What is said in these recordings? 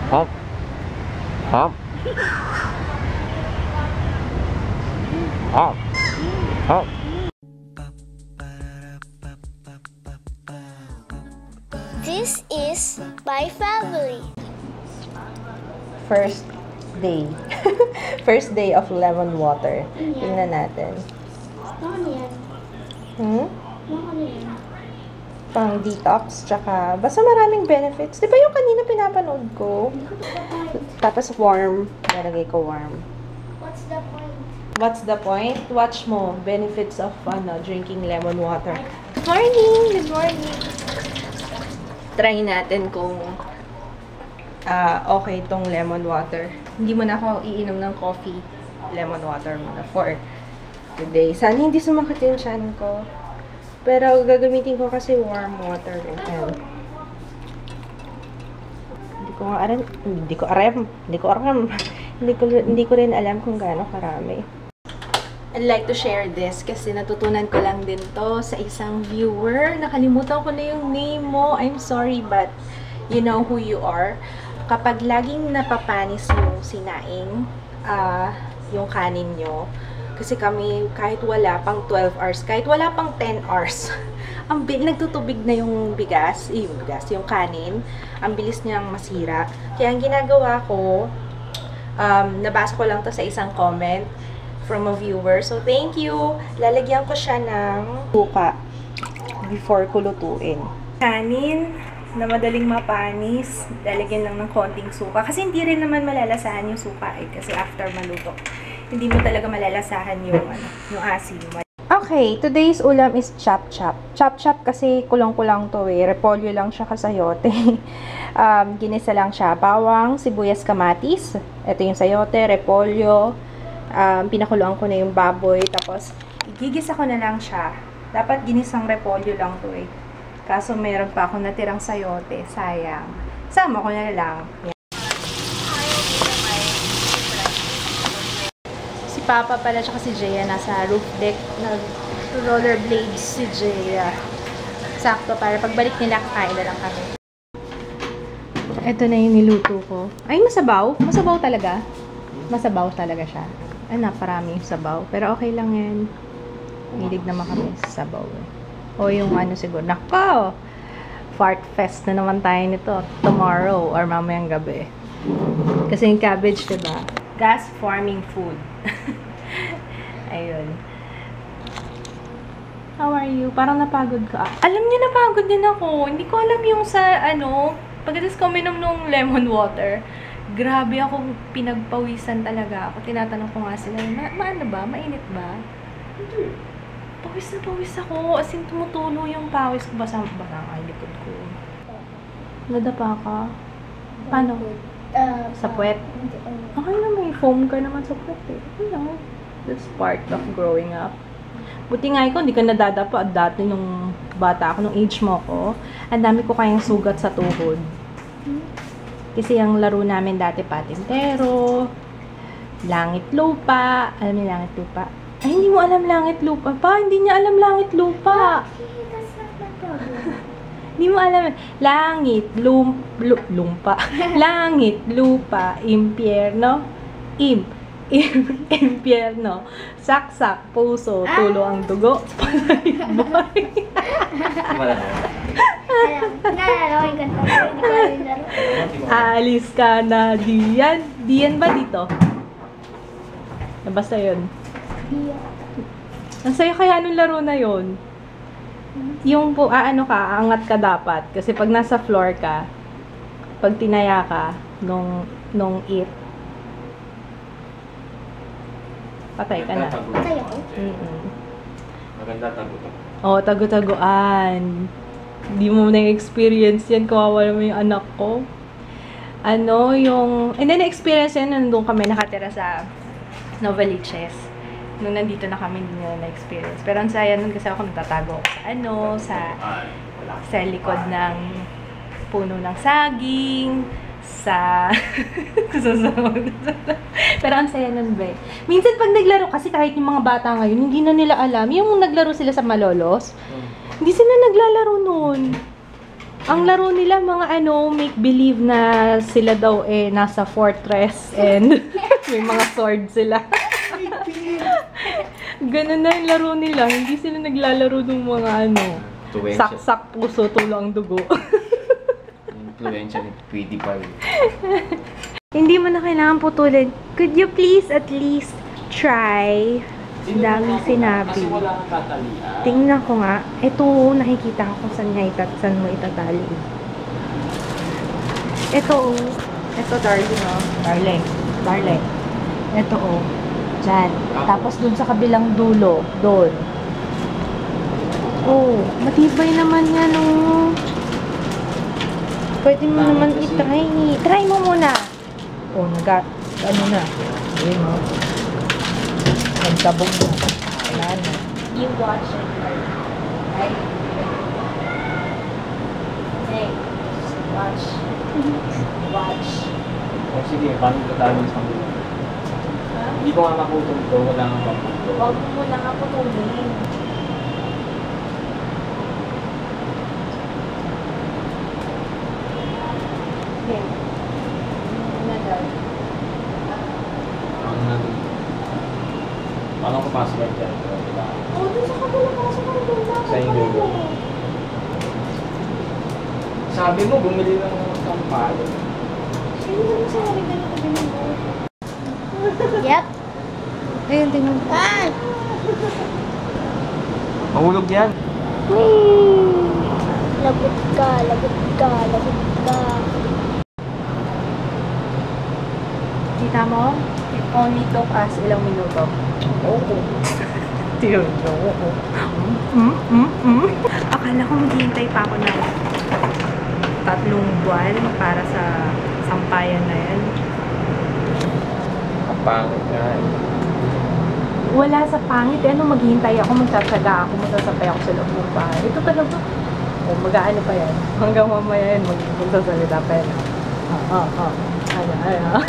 Hop. Hop. Hop. Hop. This is my family. First day. First day of lemon water. Tingnan natin. Ano yan? Ano yan? Pang detox, tsaka basta maraming benefits. Di ba yung kanina pinapanood ko? Tapos warm. Nalagay ko warm. What's the point? What's the point? Watch mo. Benefits of drinking lemon water. Good morning! Good morning! Try natin kung okay tong lemon water. Hindi mo na ako iinom ng coffee. Lemon water muna for today. Sana hindi sumakit yung tiyan ko. Pero gagamitin ko kasi warm water. Ayan. Hindi ko rin alam kung gaano karami. I'd like to share this kasi natutunan ko lang din to sa isang viewer. Nakalimutan ko na yung name mo. I'm sorry, but you know who you are. Kapag laging napapanis yung sinaing, yung kanin nyo, kasi kami, kahit wala pang 12 hours, kahit wala pang 10 hours, nagtutubig na yung yung kanin, ang bilis niyang masira. Kaya ang ginagawa ko, nabasa ko lang to sa isang comment from a viewer. So, thank you! Lalagyan ko siya ng suka before ko lutuin. Kanin na madaling mapanis, lalagyan lang ng konting suka. Kasi hindi rin naman malalasahan yung suka kasi after maluto. Hindi mo talaga malalasahan yung asin. Okay, today's ulam is chop-chop. Chop-chop kasi kulang-kulang to repolyo lang siya kasayote. Ginisa lang siya. Bawang, sibuyas, kamatis. Ito yung sayote, repolyo. Pinakuluan ko na yung baboy. Tapos, igigisa ko na lang siya. Dapat ginisang repolyo lang to Kaso meron pa ako natirang sayote. Sayang. Sama ko na lang. Papa pala tsaka si Jaya nasa roof deck, nag-rollerblades si Jaya. Sakto para pagbalik nila kakain na lang kami. Ito na yung niluto ko. Ay, masabaw. Masabaw talaga. Masabaw talaga siya. Ay, naparami yung sabaw. Pero okay lang yan. Hilig naman kami sa sabaw. O yung siguro. Nako! Fart fest na naman tayo nito. Tomorrow or mamayang gabi. Kasi yung cabbage, diba? Gas farming food. Ayun. How are you? Parang napagod ka. Alam niyo, napagod din ako. Hindi ko alam yung sa, pagkatapos ko minom nung lemon water, grabe ako, pinagpawisan talaga ako. Tinatanong ko nga sila, maano ba? Mainit ba? Pawis na pawis ako. As in, tumutulo yung pawis ko. Basang ang likod ko. Nadapa ka? Paano? Sa puwet? Okay na, may foam ka naman sa puwet That's part of growing up. Buti nga ikaw, hindi ka nadadapa. Dati nung bata ako, nung age mo ko, ang dami ko kayang sugat sa tuhod. Kasi ang laro namin dati patintero, langit lupa. Alam niyo langit lupa? Ay, hindi mo alam langit lupa pa. Hindi niya alam langit lupa. Hindi mo alam. Langit, lumpa. Langit, lupa, impyerno, impyerno, saksak, puso, tulo ang dugo, boy. Alis ka na diyan. Diyan ba dito? Basta yun. Ang saya kaya nung laro na yun. Yung aangat ka dapat. Kasi pag nasa floor ka, pag tinaya ka, nung it, patay ka na. Patay ako? Maganda tago-tago. Oo, tago-taguan. Hindi mo na-experience yan. Kawawa naman yung anak ko. And then na-experience yan, nandun kami nakatira sa Novaliches. Nung nandito na kami, hindi nila na-experience. Pero ang saya nun kasi ako natatago sa likod ng puno ng saging, sa pero ang saya nun, be. Minsan pag naglaro, kasi kahit yung mga bata ngayon, hindi na nila alam. Yung naglaro sila sa Malolos, hindi sila naglalaro nun. Ang laro nila mga make-believe na sila daw nasa fortress and may mga sword sila. Ganun na yung laro nila. Hindi sila naglalaro ng mga saksak puso, tulang dugo. Influensya ni PewDiePie. Hindi mo na kailangan putulin. Could you please at least try? Ang daming sinabi. Kasi wala kang tatalian. Tingnan ko nga. Ito, nakikita ko kung saan mo itatali. Ito, darling, oh. Darling. Ito, oh. Diyan. Tapos dun sa kabilang dulo. Doon. Oh, matibay naman yan, oh. Pwede mo naman i-try. Try mo muna. Oh, ano na. Ayun, oh. Nagtabog na. Wala na. You watch it first. Right? Hey, watch. Watch. O sige, paano ito tayo sa mga? Hindi ko nga maputol ito. Wala nga maputol. Huwag mo muna nga putulin. Okay. Muna daw. Ano natin? Paano ko password dyan? Diba? Oh, doon sa kabila ka sa kabila. Sa Indugo. Sabi mo, bumili ng sampal. Sino ba nagsasabi ka na kabila mo? Yep. Ayun, tingnan. Ah! Mahulog yan. Lagot ka. Kita mo? It only took us ilang minuto. Oo. Tingnan mo. Akala ko maghihintay pa ako ng 3 buwan para sa sampayan na yan. Ang pangit nga eh. Wala sa pangit. Ano, maghihintay ako, magsasaga ako, magsasapay ako sa loob ng bahay. Ito talaga. O, mag-aano pa yan. Hanggang mamaya yan, magsasalita pa yan. Ano.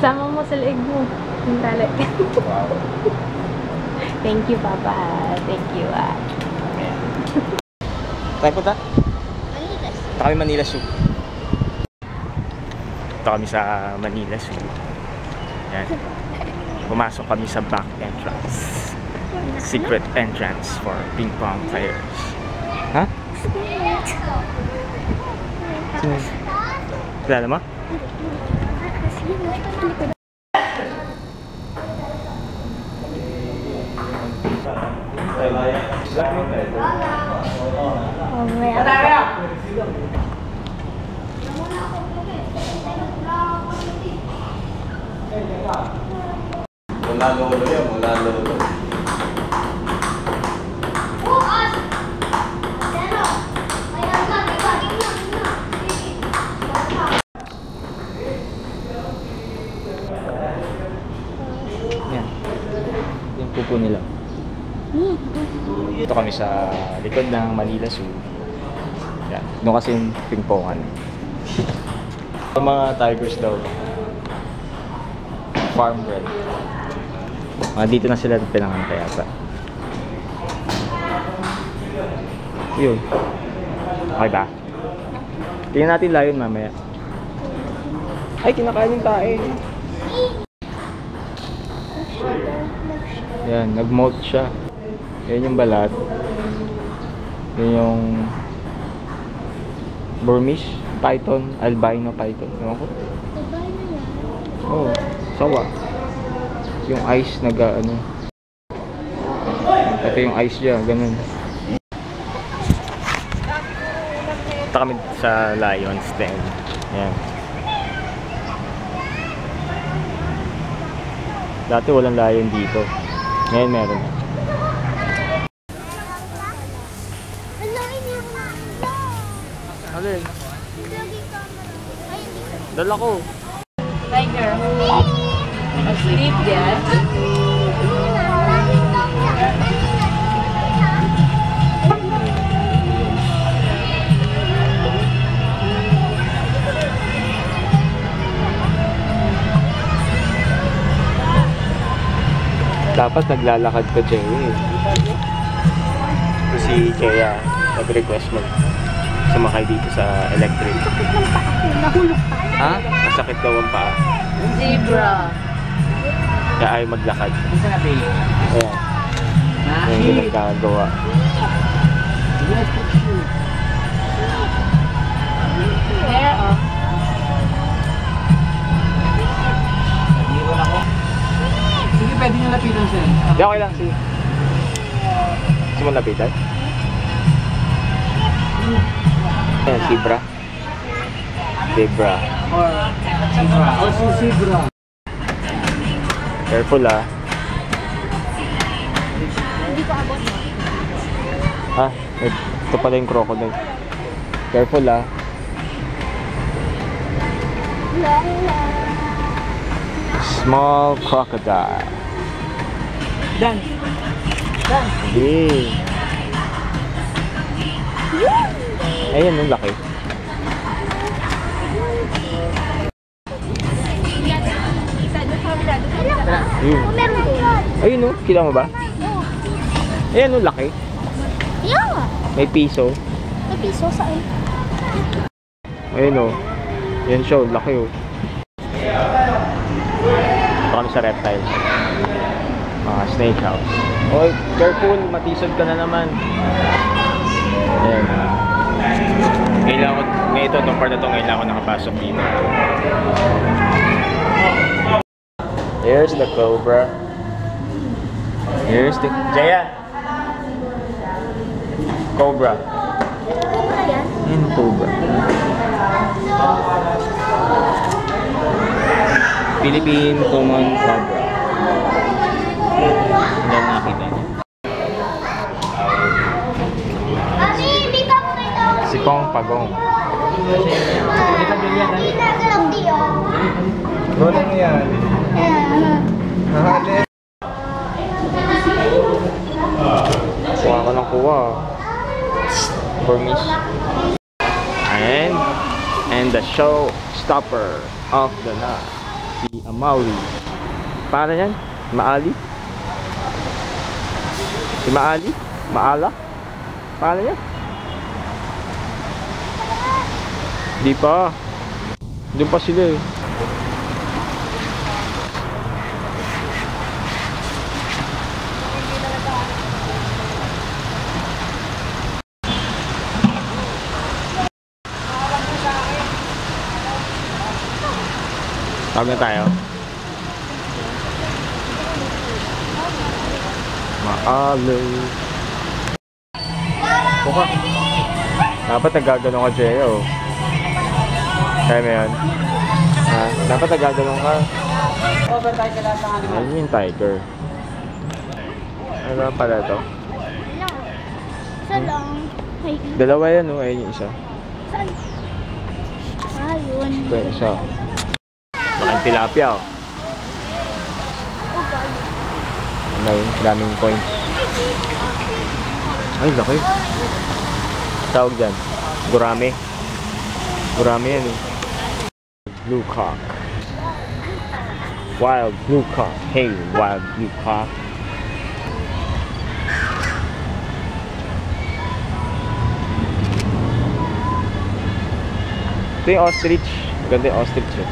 Sama mo sa leeg mo. Yung tali. Wow. Thank you, Papa. Thank you, Tayo punta? Ito kami Manila Zoo. Ito kami sa Manila Zoo. Yan. Pumasok kami sa back entrance. Secret entrance for ping pong players. Ha? Sino? Kilala mo? Mula lolo yan, mula lolo. Yan. Yung pupo nila. Ito kami sa likod ng Manila Zoo. Yan. Doon kasi yung pingpongan. Yung mga tigers daw. Farm bred. Mga dito na sila pinanganak yata. Yun. Okay ba? Tingnan natin lion mamaya. Ay, kinakain yung tae. Yan, nag-molt siya. Yan yung balat. Yan yung Burmese python, albino python. Ewan ko? Oo, sawa. Yung eyes ano. Ito yung eyes niya, ganun. Ito kami sa lion's den. Yan. Dati walang lion dito. Ngayon meron na. Alin? Dala ko. Tiger. Asleep yan. Dapat naglalakad ka, Jerry. Ito si Kea. nag-request sumakay dito sa electric. Sakit ng paa ko. Nahulog pa. Ha? Masakit daw ang paa. Zebra. Kaya ay maglakad. Isa na pili. Ayan. Yung ginagagawa. There, oh. Iwan ako. Sige, pwede nyo lapitan sir. Di okay lang, sige. Gusto mo lapitan? Ayan, zebra. Zebra. Or zebra. Or zebra. Careful ah. Hindi ko abot. Ah, ito pala yung crocodile. Careful ah. Small crocodile. Dan. Dan. Hey. Ayan, yung laki. Ayun. Meron doon. Ayun no, kita mo ba? Ayan yung laki. Yeah. May piso. May piso saan? Ayun o. Yan siya, laki o. Ito kami sa reptile. Mga snake house. Oy, careful, matisod ka na naman. Ayan. Kailangan ko, ngayon ito, itong part na ito, kailangan ko nakapasok dito. Here's the cobra. Here's the... Jaya! Cobra. Cobra yan? Ayan, cobra. Philippine common cobra. Hindi nakita niya. Mami, dito mo kayo. Si Pong Pagong. Hindi na lang diyo. Ano mo yan? Kuha ko ng kuha. Burmese. And the show stopper of the night. Si Amauli. Paano yan? Maali? Si Maali? Maala? Paano yan? Di pa. Doon pa sila eh. Tawag na tayo. Maalo. Buka. Dapat nagaganon ka, Jeyo. Kaya mo yan? Ha? Dapat nagaganon ka. Over tayo sa lahat ng animal. Ayun yung tiger. Ano pala ito? Isa lang. Ay, Dalawa yan, oh. Ayun yung isa. saan? Ayun. Ito yung isa. Making tilapia, oh. Ano yun? Daming coins. Ay, laki. Tawag dyan. Gurame. Gurame yan, eh. Blue cock. Wild blue cock. Hey, wild blue cock. Ito yung ostrich. Ganda yung ostrich, eh.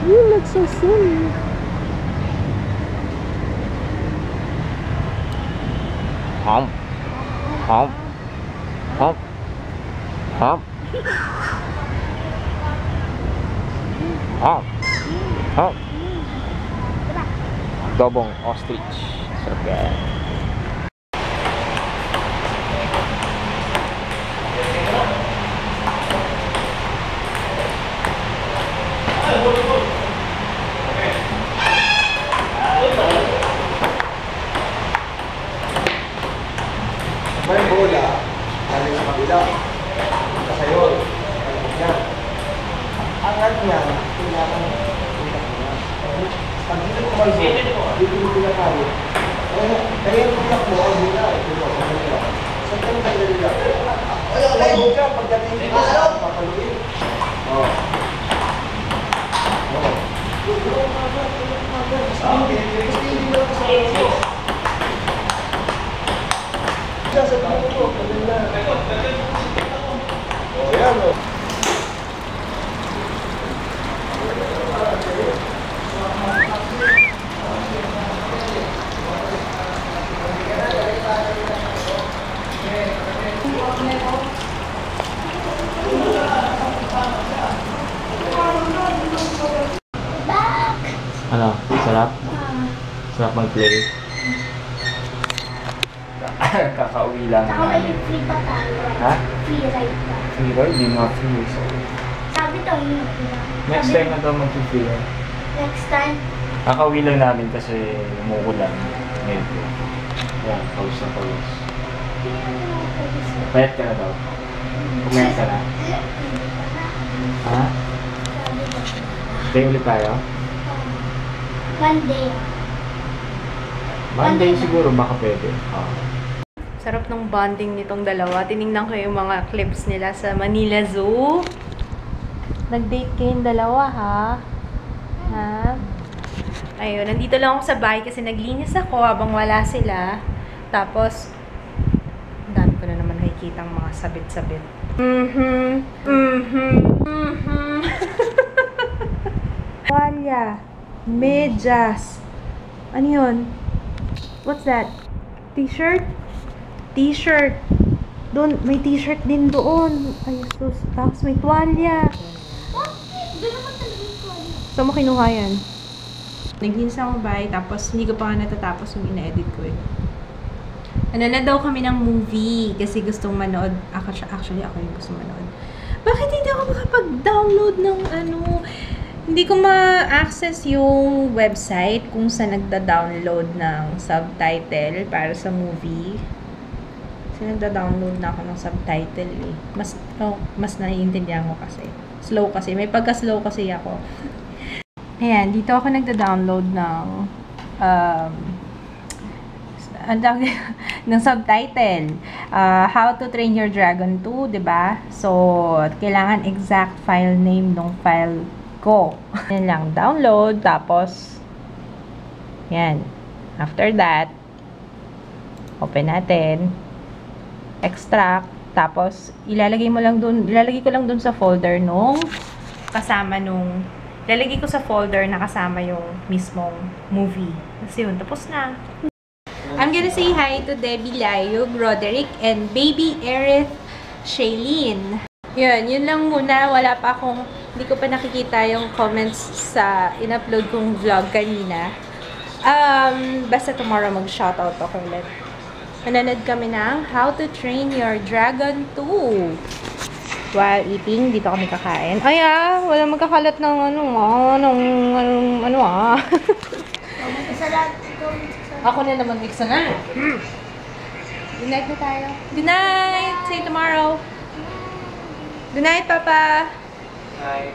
You look so silly. Hump. Hump. Hump. Hump. Hump. Hump. Dobong ostrich. Sarap yan. May bola, galing sa kabila. Sa yun. Yan. Angat niya, kailangan pag dito ko kayo, dito mo pinakali. Kaya yung tulak mo, ang hula, sa tanong tayo nila. Ay, huwag ka, pagdating dito sa papaluin. Oo. Sa Ano? Sarap? Sarap mag-play. Kakauwi lang Saka may namin. free pa tayo. Ha? Free ride pa. Free ride? Di nga free. So, Sabi to, yun. next time na daw mag-free ride. Next time. Kakauwi lang namin kasi umuulan. Ngayon. Yan, pause na pause. Payat ka na daw. Kumain ka na. Ha? Stay ulit tayo? Monday. Monday siguro, baka pwede. Sarap ng bonding nitong dalawa. Tiningnan ko yung mga clips nila sa Manila Zoo. Nag-date kayong dalawa, ha? Ha? Ayun, nandito lang ako sa bahay kasi naglinis ako habang wala sila. Tapos, dami ko na naman nakikita ang mga sabit-sabit. Tuwalya. Medyas. Ano yun? What's that? T-shirt? T-shirt. Doon, may t-shirt din doon. Ay, sus. Tapos may tuwalya. Doon naman talaga ko. Saan mo kinuha yan? Naglinis ako bahay, tapos hindi ko pa nga natatapos yung ina-edit ko eh. Ano na daw kami ng movie kasi gustong manood. Actually, ako yung gustong manood. Bakit hindi ako makapag-download ng ano? Hindi ko ma-access yung website kung saan nagda-download ng subtitle para sa movie. Kasi nagda-download na ako ng subtitle eh. Mas naiintindihan ko kasi. Slow kasi. May pagka-slow kasi ako. Ayan, dito ako nagda-download ng ng subtitle. How to Train Your Dragon 2, 'di ba? So, kailangan exact file name ng file ko. Yan lang, download, tapos yan. After that, open natin. Extract, tapos ilalagay ko lang dun sa folder nung kasama nung ilalagay ko sa folder na kasama yung mismong movie. Kasi yun, tapos na. I'm gonna say hi to Debbie Layog, Roderick, and baby Erith Shailene. Yun lang muna. Wala pa akong, hindi ko pa nakikita yung comments sa in-upload kong vlog kanina. Basta tomorrow mag-shoutout ako ulit. Manonood kami ng How to Train Your Dragon 2. While eating, dito kami kakain. Ay wala magkakalat ng Ako na naman mix na. Good night na tayo. Good night! See you tomorrow. Good night, Papa. Night.